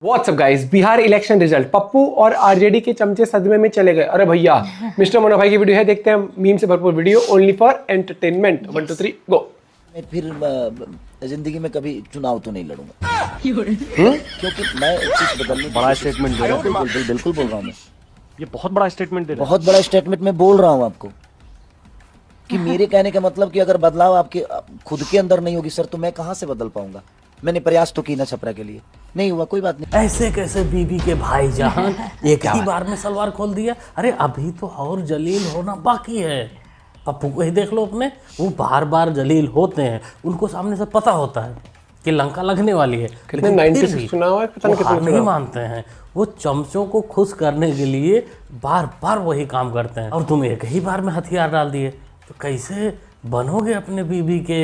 WhatsApp guys, Bihar election result, Pappu और RJD के चमचे सदमे में चले गए। अरे भैया, मिस्टर मोना भाई की वीडियो है, देखते हैं मीम से भरपूर वीडियो, ओनली फॉर एंटरटेनमेंट। 1 2 3 गो। मैं फिर जिंदगी में कभी चुनाव तो नहीं लड़ूंगा क्योंकि मैं चीज बदलने बड़ा स्टेटमेंट दे रहा हूँ। बिल्कुल बोल रहा हूँ मैं। ये बहुत बड़ा स्टेटमेंट दे रहा बहुत बड़ा स्टेटमेंट मैं बोल रहा हूँ आपको कि मेरे कहने का मतलब कि अगर बदलाव आपके खुद के अंदर नहीं होगी सर, तो मैं कहाँ से बदल पाऊंगा। मैंने प्रयास तो की ना छपरा के लिए, नहीं हुआ, कोई बात नहीं। ऐसे कैसे बीबी के भाईजान एक ही बार में सलवार खोल दिया। अरे अभी तो और जलील होना बाकी है। पप्पू को ही देख लो अपने, वो बार बार जलील होते हैं, उनको सामने से पता होता है कि लंका लगने वाली है, कितने 96 चुनाव है, पता नहीं कितने नहीं मानते हैं। वो चमचों को खुश करने के लिए बार बार वही काम करते हैं। और तुम एक ही बार में हथियार डाल दिए तो कैसे बनोगे अपने बीबी के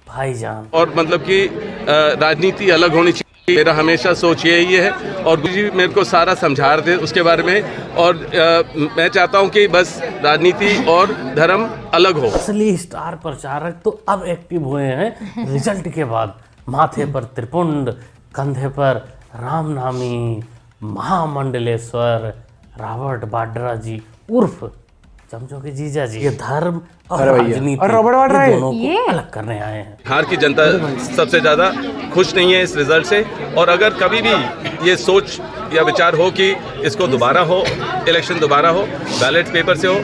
भाईजान। और मतलब कि राजनीति अलग होनी चाहिए, मेरा हमेशा सोच यही है। और गुरु जी मेरे को सारा समझा रहे थे उसके बारे में। और मैं चाहता हूं कि बस राजनीति और धर्म अलग हो। असली स्टार प्रचारक तो अब एक्टिव हुए हैं रिजल्ट के बाद। माथे पर त्रिपुंड, कंधे पर रामनामी महामंडलेश्वर राबर्ट वाड्रा जी उर्फ चमचों के जीजा जी। ये धर्म और राजनीति दोनों को अलग करने आए हैं। बिहार की जनता सबसे ज़्यादा खुश नहीं है इस रिजल्ट से। और अगर कभी भी ये सोच या विचार हो कि इसको दोबारा हो, इलेक्शन दोबारा हो, बैलेट पेपर से हो,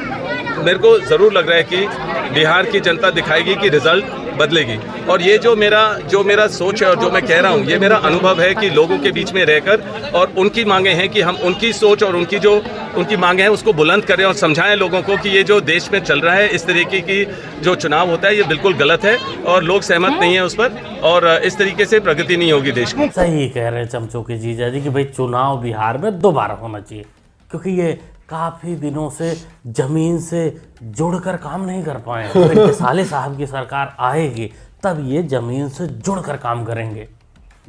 मेरे को ज़रूर लग रहा है कि बिहार की जनता दिखाएगी कि रिजल्ट बदलेगी। और ये जो मेरा सोच है और जो मैं कह रहा हूँ, ये मेरा अनुभव है कि लोगों के बीच में रहकर और उनकी मांगे हैं कि हम उनकी सोच और उनकी मांगे हैं उसको बुलंद करें और समझाएं लोगों को कि ये जो देश में चल रहा है, इस तरीके की जो चुनाव होता है, ये बिल्कुल गलत है और लोग सहमत नहीं है उस पर। और इस तरीके से प्रगति नहीं होगी देश की। सही कह रहे हैं चमचों के जीजा जी कि भाई चुनाव बिहार में दोबारा होना चाहिए, क्योंकि ये काफ़ी दिनों से जमीन से जुड़कर काम नहीं कर पाए। तो साले साहब की सरकार आएगी तब ये जमीन से जुड़कर काम करेंगे,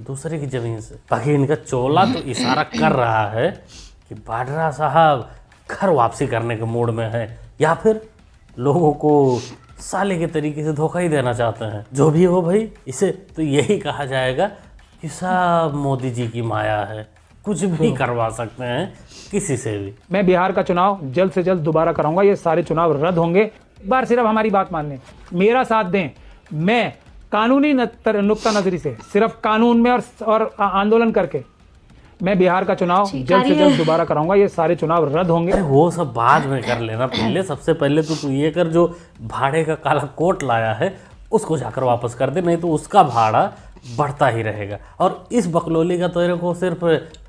दूसरे की जमीन से। बाकी इनका चोला तो इशारा कर रहा है कि वाड्रा साहब घर वापसी करने के मूड में है, या फिर लोगों को साले के तरीके से धोखा ही देना चाहते हैं। जो भी हो भाई, इसे तो यही कहा जाएगा कि सब मोदी जी की माया है, कुछ भी करवा सकते हैं किसी से भी। मैं बिहार का चुनाव जल्द से जल्द दोबारा कराऊंगा। ये सारे चुनाव रद्द होंगे। एक बार सिर्फ हमारी बात मान लें, मेरा साथ दें। मैं कानूनी नुक्ता नजरी से, सिर्फ कानून में और आंदोलन करके मैं बिहार का चुनाव जल्द से जल्द दोबारा कराऊंगा। ये सारे चुनाव रद्द होंगे। वो सब बाद में कर लेना, पहले सबसे पहले तो तू ये कर, जो भाड़े का काला कोट लाया है उसको जाकर वापस कर दे, नहीं तो उसका भाड़ा बढ़ता ही रहेगा। और इस बकलोली का तेरे को सिर्फ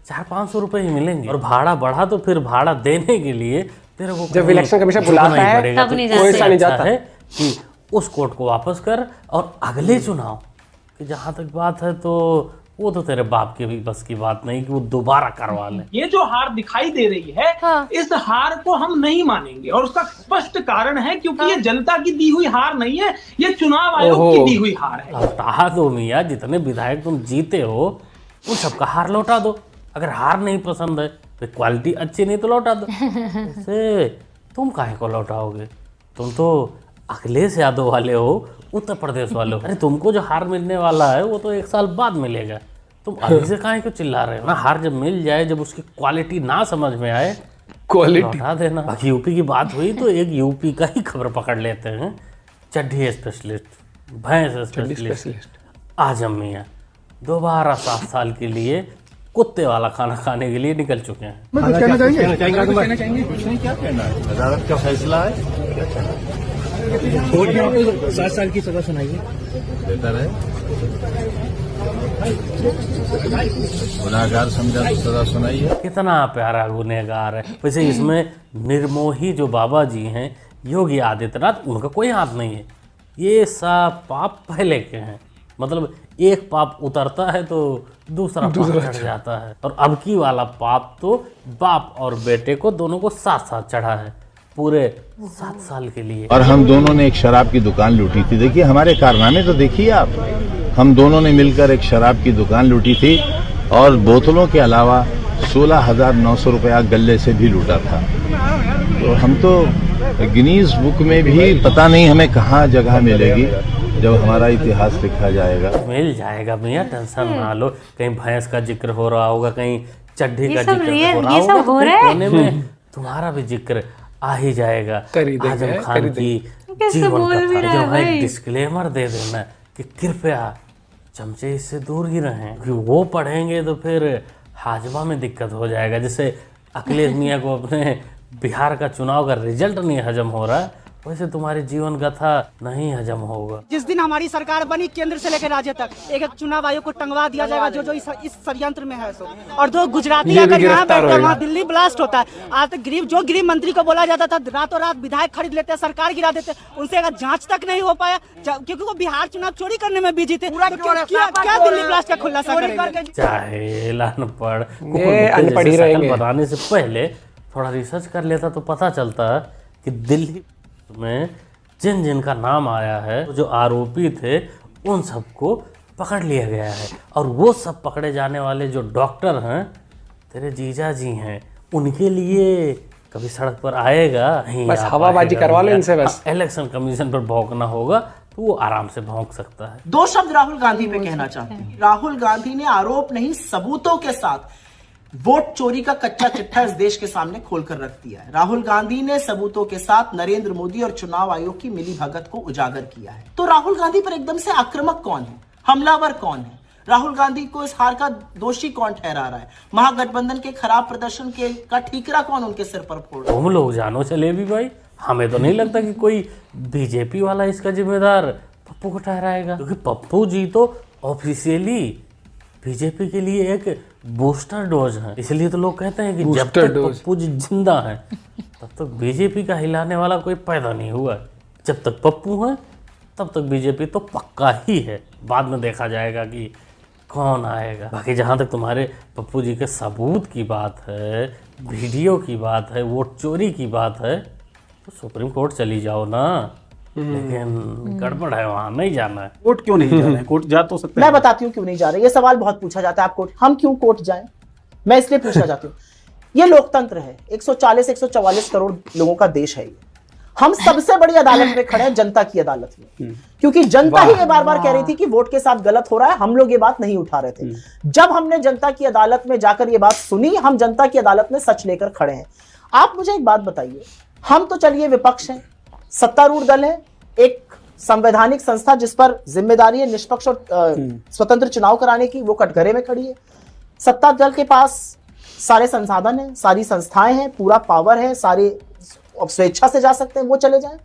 400-500 रुपए ही मिलेंगे। और भाड़ा बढ़ा तो फिर भाड़ा देने के लिए तेरे को जब इलेक्शन कमीशन बुलाता है तब नहीं जाता है कि उस कोर्ट को वापस कर। और अगले चुनाव की जहाँ तक बात है तो वो तो तेरे बाप के भी बस की बात नहीं कि वो दोबारा करवा ले। ये जो हार दिखाई दे रही है, इस हार को हम नहीं मानेंगे। और उसका स्पष्ट कारण है क्योंकि ये जनता की दी हुई हार नहीं है, ये चुनाव आयोग की दी हुई हार है। लौटा दो मियाँ, जितने विधायक तुम जीते हो वो सबका हार लौटा दो। अगर हार नहीं पसंद है तो क्वालिटी अच्छी नहीं तो लौटा दो। ऐसे तुम काहे को लौटाओगे? तुम तो अखिलेश यादव वाले हो, उत्तर प्रदेश वाले हो। अरे तुमको जो हार मिलने वाला है वो तो 1 साल बाद मिलेगा। तुम अभी से काहे क्यों चिल्ला रहे हो ना? हार जब मिल जाए, जब उसकी क्वालिटी ना समझ में आए, क्वालिटी लौटा देना। बाकी यूपी की बात हुई तो एक यूपी का ही खबर पकड़ लेते हैं। चड्ढी स्पेशलिस्ट, भैंस स्पेशलिस्ट आजम मियाँ दोबारा 7 साल के लिए कुत्ते वाला खाना खाने के लिए निकल चुके हैं। कुछ कहना चाहेंगे? कुछ नहीं, क्या कहना है? अदालत का फैसला है। 7 साल की सजा सुनाइए। बेहतर है, गुनाहगार समझा तो सजा सुनाइए। कितना प्यारा गुनहगार है। वैसे इसमें निर्मोही जो बाबा जी हैं योगी आदित्यनाथ, उनका कोई हाथ नहीं है। ये सब पाप पहले के हैं, मतलब एक पाप उतरता है तो दूसरा पाप चढ़ जाता है। और अब की वाला पाप तो बाप और बेटे को दोनों को साथ साथ चढ़ा है पूरे 7 साल के लिए। और हम दोनों ने एक शराब की दुकान लूटी थी। देखिए हमारे कारनामे तो देखिए आप, हम दोनों ने मिलकर एक शराब की दुकान लूटी थी और बोतलों के अलावा 16,900 रुपया गल्ले से भी लूटा था। तो हम तो गिनीज बुक में भी पता नहीं हमें कहाँ जगह मिलेगी। जब हमारा इतिहास लिखा जाएगा। मिल जाएगा भैया, टेंशन ना लो। कहीं भैंस का जिक्र हो रहा होगा, कहीं चड्ढी का जिक्र हो रहा होगा, हो रहा है। कोने में तुम्हारा भी जिक्र आ ही जाएगा। आजम खान की जीवन कथा जो है, डिस्क्लेमर दे देना कि कृपया चमचे इससे दूर ही रहें, क्योंकि वो पढ़ेंगे तो फिर हाजमा में दिक्कत हो जाएगा। जैसे अखिलेश मियाँ को अपने बिहार का चुनाव का रिजल्ट नहीं हजम हो रहा है, वैसे तुम्हारी जीवन गाथा नहीं हजम होगा। जिस दिन हमारी सरकार बनी, केंद्र से लेकर राज्य तक एक एक चुनाव आयोग को टंगवा दिया जाएगा जो जो इस षड्यंत्र में है। सो और जो गुजराती अगर यहाँ बैठकर वहाँ दिल्ली ब्लास्ट होता है, आज तक गृह मंत्री को बोला जाता था रातों रात विधायक खरीद लेते, सरकार गिरा देते, उनसे अगर जांच तक नहीं हो पाया क्योंकि वो बिहार चुनाव चोरी करने में बिजी थे। तो क्या दिल्ली ब्लास्ट का खुलासा करेंगे? चाहे अनपढ़ बनाने से पहले थोड़ा रिसर्च कर लेता तो पता चलता कि दिल्ली में जिन जिन का नाम आया है, जो आरोपी थे, उन सबको पकड़ लिया गया है। और वो सब पकड़े जाने वाले जो डॉक्टर हैं, तेरे जीजा जी हैं, उनके लिए कभी सड़क पर आएगा नहीं, बस हवाबाजी करवा लो इनसे। बस इलेक्शन कमीशन पर भौंकना होगा तो वो आराम से भौंक सकता है। 2 शब्द राहुल गांधी पे कहना चाहते हैं। राहुल गांधी ने आरोप नहीं सबूतों के साथ वोट चोरी का कच्चा चिट्ठा इस देश के सामने खोलकर रख दिया है। राहुल गांधी ने सबूतों के साथ नरेंद्र मोदी और चुनाव आयोग की मिलीभगत को उजागर किया है। तो राहुल गांधी पर एकदम से आक्रामक कौन है, हमलावर कौन है? राहुल गांधी को इस हार का दोषी कौन ठहरा रहा है? महागठबंधन के खराब प्रदर्शन का ठीकरा कौन उनके सिर पर फोड़ रहा है? तुम लोग जानो चले भी भाई, हमें तो नहीं लगता कि कोई बीजेपी वाला इसका जिम्मेदार पप्पू को ठहराएगा, क्योंकि पप्पू जी तो ऑफिशियली बीजेपी के लिए एक बूस्टर डोज है। इसलिए तो लोग कहते हैं कि जब तक पप्पू जी जिंदा है तब तक बीजेपी का हिलाने वाला कोई पैदा नहीं हुआ। जब तक पप्पू है तब तक बीजेपी तो पक्का ही है। बाद में देखा जाएगा कि कौन आएगा। बाकी जहाँ तक तुम्हारे पप्पू जी के सबूत की बात है, वीडियो की बात है, वोट चोरी की बात है, तो सुप्रीम कोर्ट चली जाओ ना। लेकिन गड़बड़ है, वहां नहीं जाना है। कोर्ट क्यों नहीं जा रहे हैं? कोर्ट जा तो सकते हैं। मैं बताती हूँ क्यों नहीं जा रहे। ये सवाल बहुत पूछा जाता है, आप कोर्ट, हम क्यों कोर्ट जाएं? मैं इसलिए पूछना चाहती हूँ, ये लोकतंत्र है, 140-144 करोड़ लोगों का देश है। ये हम सबसे बड़ी अदालत में खड़े हैं, जनता की अदालत में, क्योंकि जनता ही ये बार बार कह रही थी कि वोट के साथ गलत हो रहा है। हम लोग ये बात नहीं उठा रहे थे। जब हमने जनता की अदालत में जाकर ये बात सुनी, हम जनता की अदालत में सच लेकर खड़े हैं। आप मुझे एक बात बताइए, हम तो चलिए विपक्ष हैं, सत्तारूढ़ दल है, एक संवैधानिक संस्था जिस पर जिम्मेदारी है निष्पक्ष और स्वतंत्र चुनाव कराने की, वो कटघरे में खड़ी है। सत्ता दल के पास सारे संसाधन हैं, सारी संस्थाएं हैं, पूरा पावर है, सारे स्वेच्छा से जा सकते हैं, वो चले जाएं।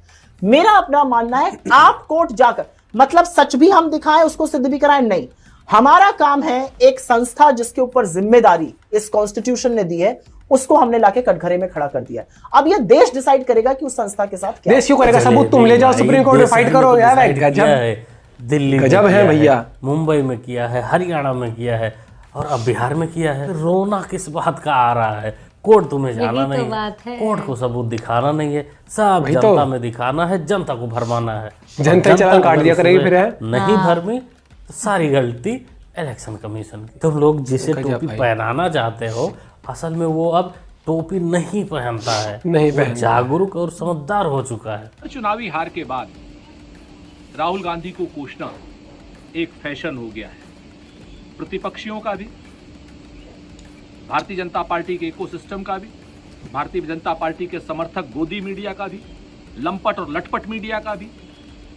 मेरा अपना मानना है, आप कोर्ट जाकर मतलब सच भी हम दिखाएं, उसको सिद्ध भी कराएं, नहीं। हमारा काम है एक संस्था जिसके ऊपर जिम्मेदारी इस कॉन्स्टिट्यूशन ने दी है, उसको हमने लाके कटघरे में खड़ा कर दिया। अब ये देश डिसाइड करेगा कि उस संस्था के साथ क्या। देश क्यों करेगा? सबूत तुम ले जाओ, सुप्रीम कोर्ट में फाइट करो यार। गजब, दिल्ली गजब है भैया, मुंबई में किया है, हरियाणा में किया है, और अब बिहार में किया है। रोना किस बात का आ रहा है? कोर्ट तुम्हें जाना नहीं है, कोर्ट को सबूत दिखाना नहीं है, सब जनता में दिखाना है, जनता को भरमाना है। जनता चालान काट दिया करेगी फिर, है नहीं भरमी तो सारी गलती इलेक्शन कमीशन की। तुम लोग जिसे टोपी पहनाना चाहते हो, असल में वो अब टोपी नहीं पहनता है, नहीं पहनता, जागरूक और समझदार हो चुका है। चुनावी हार के बाद राहुल गांधी को कोसना एक फैशन हो गया है। प्रतिपक्षियों का भी, भारतीय जनता पार्टी के इकोसिस्टम का भी, भारतीय जनता पार्टी के समर्थक गोदी मीडिया का भी, लंपट और लटपट मीडिया का भी,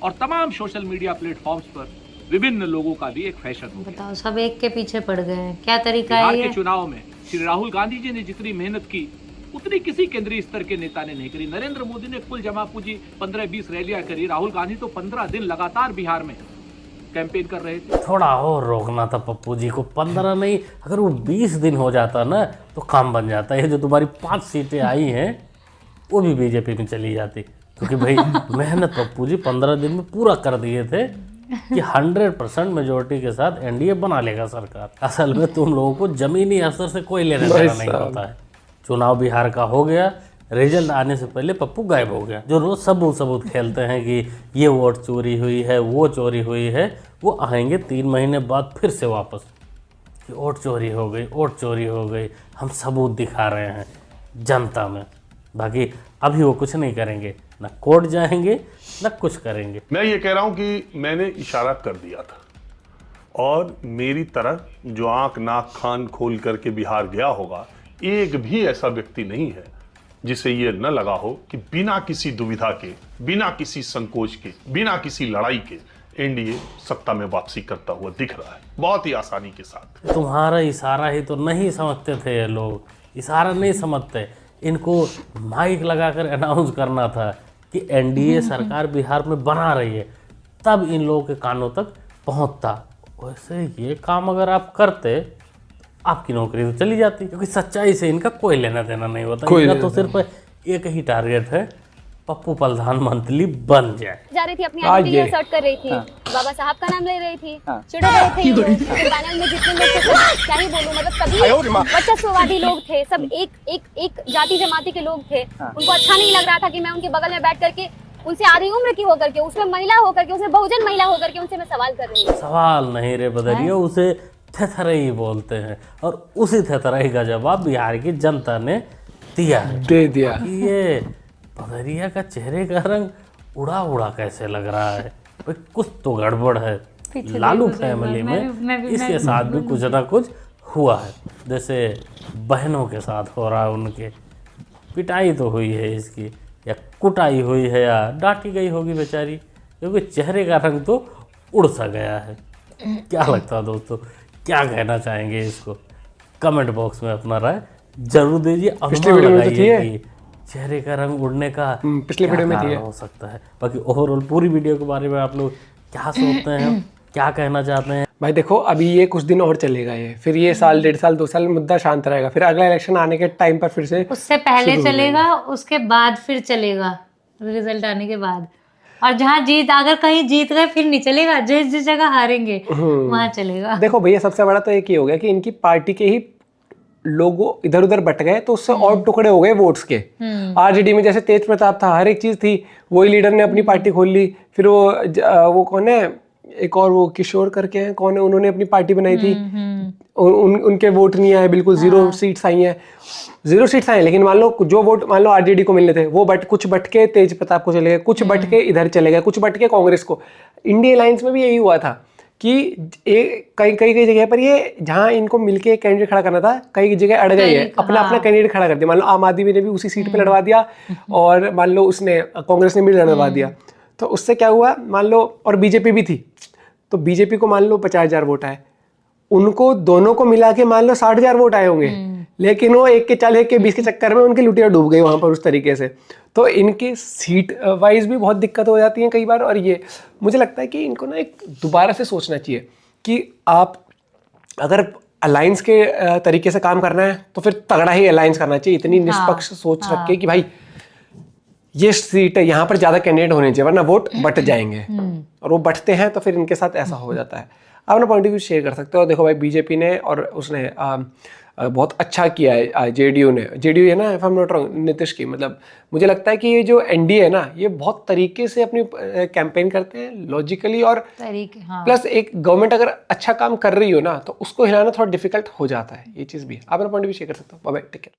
और तमाम सोशल मीडिया प्लेटफॉर्म्स पर विभिन्न लोगों का भी एक फैशन हो गया। बताओ, सब एक के पीछे पड़ गए हैं, क्या तरीका है? बिहार के चुनाव में श्री राहुल गांधी जी ने जितनी मेहनत की उतनी किसी केंद्रीय स्तर के नेता ने नहीं करी। नरेंद्र मोदी ने कुल जमा पूंजी 15-20 रैलियां करी, राहुल गांधी तो 15 दिन लगातार बिहार में कैंपेन कर रहे थे। थोड़ा और रोकना था पप्पू जी को, 15 नहीं, अगर वो 20 दिन हो जाता ना तो काम बन जाता है। जो तुम्हारी 5 सीटें आई हैं वो भी बीजेपी में चली जाती, क्योंकि भाई मेहनत पप्पू जी 15 दिन में पूरा कर दिए थे कि 100% मेजोरिटी के साथ एनडीए बना लेगा सरकार। असल में तुम लोगों को जमीनी अफसर से कोई लेना देना नहीं होता है। चुनाव बिहार का हो गया, रिजल्ट आने से पहले पप्पू गायब हो गया। जो रोज सबूत खेलते हैं कि ये वोट चोरी हुई है, वो चोरी हुई है, वो आएंगे 3 महीने बाद फिर से वापस कि वोट चोरी हो गई, वोट चोरी हो गई, हम सबूत दिखा रहे हैं जनता में। बाकी अभी वो कुछ नहीं करेंगे, न कोर्ट जाएंगे न कुछ करेंगे। मैं ये कह रहा हूं कि मैंने इशारा कर दिया था और मेरी तरह जो आंख नाक कान खोल करके बिहार गया होगा, एक भी ऐसा व्यक्ति नहीं है जिसे ये न लगा हो कि बिना किसी दुविधा के, बिना किसी संकोच के, बिना किसी लड़ाई के एनडीए सत्ता में वापसी करता हुआ दिख रहा है, बहुत ही आसानी के साथ। तुम्हारा इशारा ही तो नहीं समझते थे ये लोग, इशारा नहीं समझते। इनको माइक लगाकर अनाउंस करना था कि एनडीए सरकार बिहार में बना रही है, तब इन लोगों के कानों तक पहुंचता। वैसे ये काम अगर आप करते आपकी नौकरी तो चली जाती, क्योंकि सच्चाई से इनका कोई लेना देना नहीं होता। इनका तो सिर्फ एक ही टारगेट है, पप्पू प्रधानमंत्री बन जाए। जा रही थी अपनी आइडेंटिटी असर्ट कर रही थी, बाबा साहब का नाम ले रही थी, चिढ़ रहे थे ये लोग। पैनल में जितने लोग थे सब क्या ही बोलूं, मतलब सभी वर्चस्ववादी लोग थे, सब एक जाति जमाती के लोग थे। उनको अच्छा नहीं लग रहा था कि मैं उनके बगल में बैठ करके उनसे आधी उम्र की होकर के, उसमें महिला होकर के, उसमें बहुजन महिला होकर के उनसे मैं सवाल कर रही हूँ। सवाल नहीं रे बदरिया, उसे थेथराई बोलते हैं, और उसी थेथराई का जवाब बिहार की जनता ने दे दिया। ये बदरिया का चेहरे का रंग उड़ा उड़ा कैसे लग रहा है, भाई कुछ तो गड़बड़ है। लालू फैमिली में इसके साथ भी कुछ ना कुछ हुआ है, जैसे बहनों के साथ हो रहा है। उनके पिटाई तो हुई है इसकी, या कुटाई हुई है, या डांटी गई होगी बेचारी, क्योंकि चेहरे का रंग तो उड़ सा गया है। क्या लगता है दोस्तों, क्या कहना चाहेंगे इसको? कमेंट बॉक्स में अपना राय जरूर दीजिए। पिछली वीडियो में तो थी कि चेहरे का रंग उड़ने का पिछले वीडियो में थी हो सकता है। बाकी ओवरऑल पूरी वीडियो के बारे में आप लोग क्या सोचते हैं, क्या कहना चाहते हैं? भाई देखो, अभी ये कुछ दिन और चलेगा, ये फिर ये साल, 1.5 साल, 2 साल में मुद्दा शांत रहेगा, फिर अगला इलेक्शन आने के टाइम पर फिर से उससे पहले चलेगा, उसके बाद फिर चलेगा, रिजल्ट आने के बाद। और जहाँ अगर कहीं जीत गए फिर नहीं चलेगा, जिस जगह हारेंगे वहां चलेगा। देखो भैया, सबसे बड़ा तो एक ही हो गया कि इनकी पार्टी के ही लोग इधर उधर बट गए, तो उससे और टुकड़े हो गए वोट्स के। आरजेडी में जैसे तेज प्रताप था, हर एक चीज थी, वही लीडर ने अपनी पार्टी खोल ली। फिर वो कौन है, एक और वो किशोर करके हैं, कौन है, उन्होंने अपनी पार्टी बनाई थी, उनके वोट नहीं आए, बिल्कुल 0 सीट्स आई हैं, 0 सीट्स आई, लेकिन मान लो जो वोट मान लो आरजेडी को मिलने थे वो कुछ बट के तेज प्रताप को चले गए, कुछ बट के इधर चले गए, कुछ बट के कांग्रेस को। इंडिया अलायंस में भी यही हुआ था कि कई जगह पर ये जहां इनको मिलके कैंडिडेट खड़ा करना था, कई जगह अड़ गए हैं, अपना कैंडिडेट खड़ा कर दिया। मान लो आम आदमी ने भी उसी सीट पे लड़वा दिया, और मान लो उसने कांग्रेस ने भी लड़वा दिया, तो उससे क्या हुआ, मान लो, और बीजेपी भी थी, तो बीजेपी को मान लो 50,000 वोट आए, उनको दोनों को मिला के मान लो 60,000 वोट आए होंगे, लेकिन वो 1 के 40, 1 के 20 के चक्कर में उनकी लुटिया डूब गई वहां पर उस तरीके से। तो इनके सीट वाइज भी बहुत दिक्कत हो जाती है कई बार। और ये मुझे लगता है कि इनको ना एक दोबारा से सोचना चाहिए कि आप अगर अलायंस के तरीके से काम करना है तो फिर तगड़ा ही अलायंस करना चाहिए, इतनी निष्पक्ष सोच रख के कि भाई ये सीट है, यहाँ पर ज्यादा कैंडिडेट होने चाहिए, वरना वोट बट जाएंगे, और वो बटते हैं तो फिर इनके साथ ऐसा हो जाता है। आप अपना पॉइंट ऑफ व्यू शेयर कर सकते हो। देखो भाई, बीजेपी ने और उसने बहुत अच्छा किया है, जेडीयू है ना, if I am not wrong, Nitish की, मतलब मुझे लगता है कि ये जो एनडीए है ना, ये बहुत तरीके से अपनी कैंपेन करते हैं, लॉजिकली, और प्लस एक गवर्नमेंट अगर अच्छा काम कर रही हो ना तो उसको हिलाना थोड़ा डिफिकल्ट हो जाता है, ये चीज़ भी। आप अपना पॉइंट ऑफ व्यू शेयर कर सकते हो। Bye bye, take care.